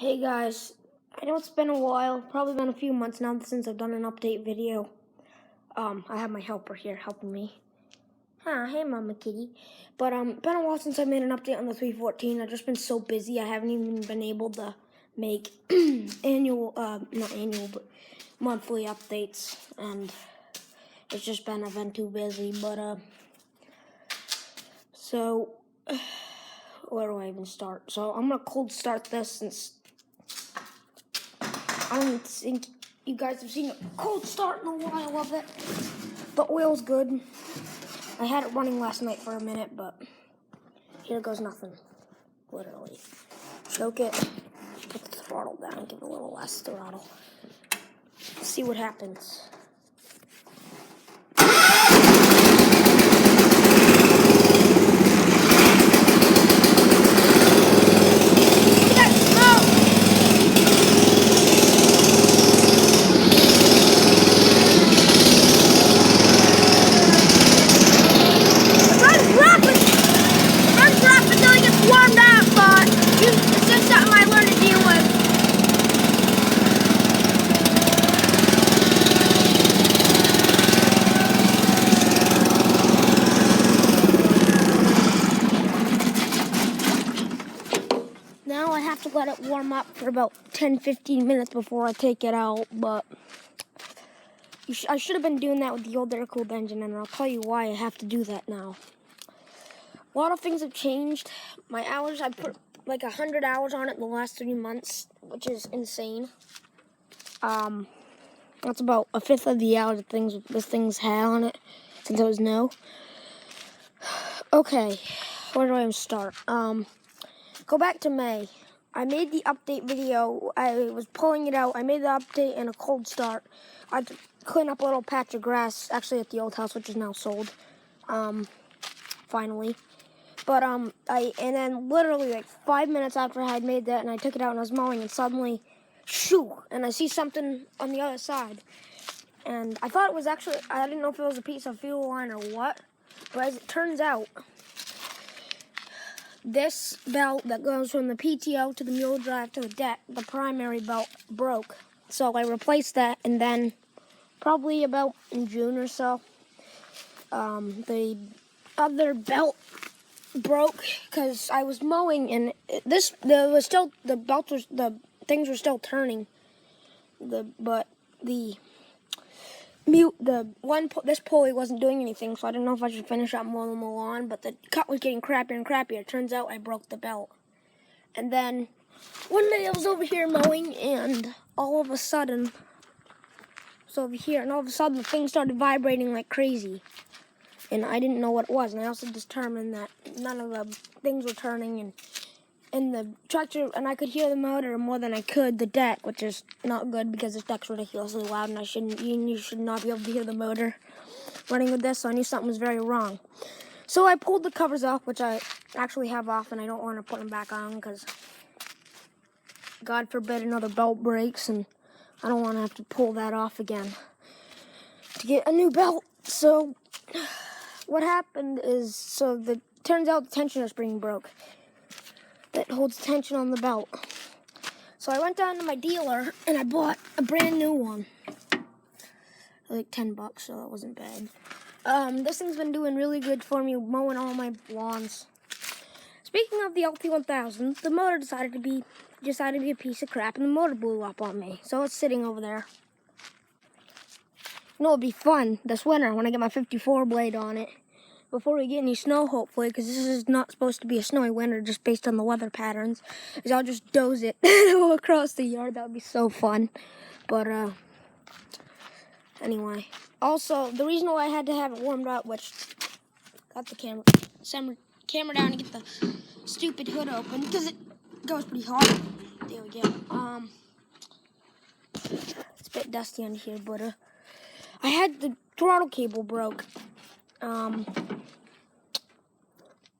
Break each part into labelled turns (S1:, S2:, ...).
S1: Hey guys, I know it's been a while, probably been a few months now since I've done an update video. I have my helper here helping me. Hey Mama Kitty. But been a while since I made an update on the 314. I've just been so busy I haven't even been able to make not annual, but monthly updates, and it's just been I've been too busy. But so where do I even start? So I'm gonna cold start this since I don't think you guys have seen a cold start in a while of it. The oil's good. I had it running last night for a minute, but here goes nothing. Literally. Choke it, put the throttle down, give it a little less throttle. See what happens. Now I have to let it warm up for about 10-15 minutes before I take it out, but I should have been doing that with the old air-cooled engine, and I'll tell you why I have to do that now. A lot of things have changed. My hours, I put like 100 hours on it in the last 3 months, which is insane. That's about a fifth of the hours this thing's had on it since it was new. Okay, where do I even start? Go back to May. I made the update video. I was pulling it out. I made the update and a cold start. I had to clean up a little patch of grass, actually at the old house, which is now sold. Finally. But and then literally like 5 minutes after I had made that, and I took it out and I was mowing, and suddenly, shoo! And I see something on the other side. And I thought it was actually, I didn't know if it was a piece of fuel line or what. But as it turns out, this belt that goes from the PTO to the mule drive to the deck, the primary belt, broke. So I replaced that, and then probably about in June or so, the other belt broke because I was mowing, and the things were still turning. This pulley wasn't doing anything, so I didn't know if I should finish up mowing the lawn, but the cut was getting crappier and crappier. It turns out I broke the belt. And then one day I was over here mowing, and all of a sudden the thing started vibrating like crazy. And I didn't know what it was, and I also determined that none of the things were turning, and the tractor, and I could hear the motor more than I could the deck, which is not good because this deck's ridiculously loud, and you should not be able to hear the motor running with this, so I knew something was very wrong. So I pulled the covers off, which I actually have off, and I don't want to put them back on because God forbid another belt breaks, and I don't want to have to pull that off again to get a new belt. So what happened is, turns out the tensioner spring broke that holds tension on the belt. So I went down to my dealer and I bought a brand new one. Like $10, so that wasn't bad. This thing's been doing really good for me, mowing all my lawns. Speaking of the LT1000, the motor decided to be a piece of crap, and the motor blew up on me. So it's sitting over there. You know, it'll be fun this winter when I get my 54 blade on it. Before we get any snow, hopefully, because this is not supposed to be a snowy winter just based on the weather patterns, is I'll just doze it across the yard. That would be so fun. But, anyway. Also, the reason why I had to have it warmed up, which got the camera down to get the stupid hood open, because it goes pretty hot. There we go. It's a bit dusty under here, but, I had the throttle cable broke.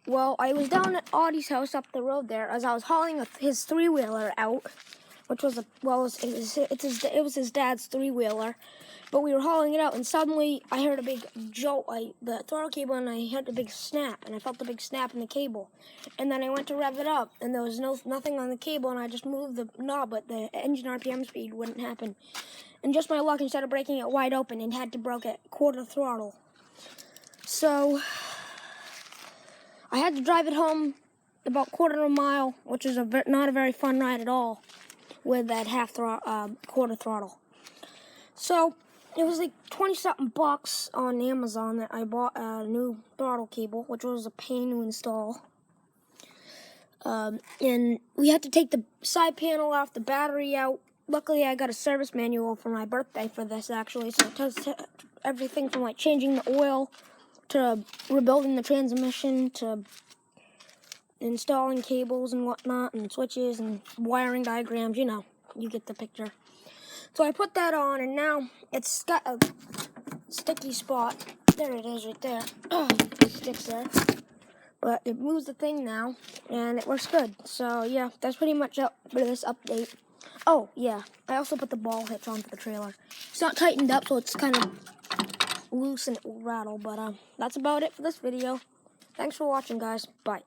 S1: Well, I was down at Audie's house up the road there as I was hauling his three-wheeler out which was it was his dad's 3-wheeler. But we were hauling it out, and suddenly I heard a big jolt, the throttle cable, and I heard the big snap, and I felt the big snap in the cable. And then I went to rev it up, and there was nothing on the cable, and I just moved the knob, but the engine RPM speed wouldn't happen. And just my luck, instead of breaking it wide open, it had to broke at quarter throttle. So I had to drive it home about quarter of a mile, which is not a very fun ride at all with that quarter throttle. So it was like 20-something bucks on Amazon that I bought a new throttle cable, which was a pain to install. And we had to take the side panel off, the battery out. Luckily, I got a service manual for my birthday for this, actually, so it does everything from like changing the oil to rebuilding the transmission to installing cables and whatnot and switches and wiring diagrams. You know, you get the picture. So I put that on, and now it's got a sticky spot. There it is right there. It sticks there. But it moves the thing now, and it works good. So yeah, that's pretty much it for this update. Oh yeah, I also put the ball hitch onto the trailer. It's not tightened up, so it's kind of loose and it will rattle. But that's about it for this video. Thanks for watching, guys. Bye.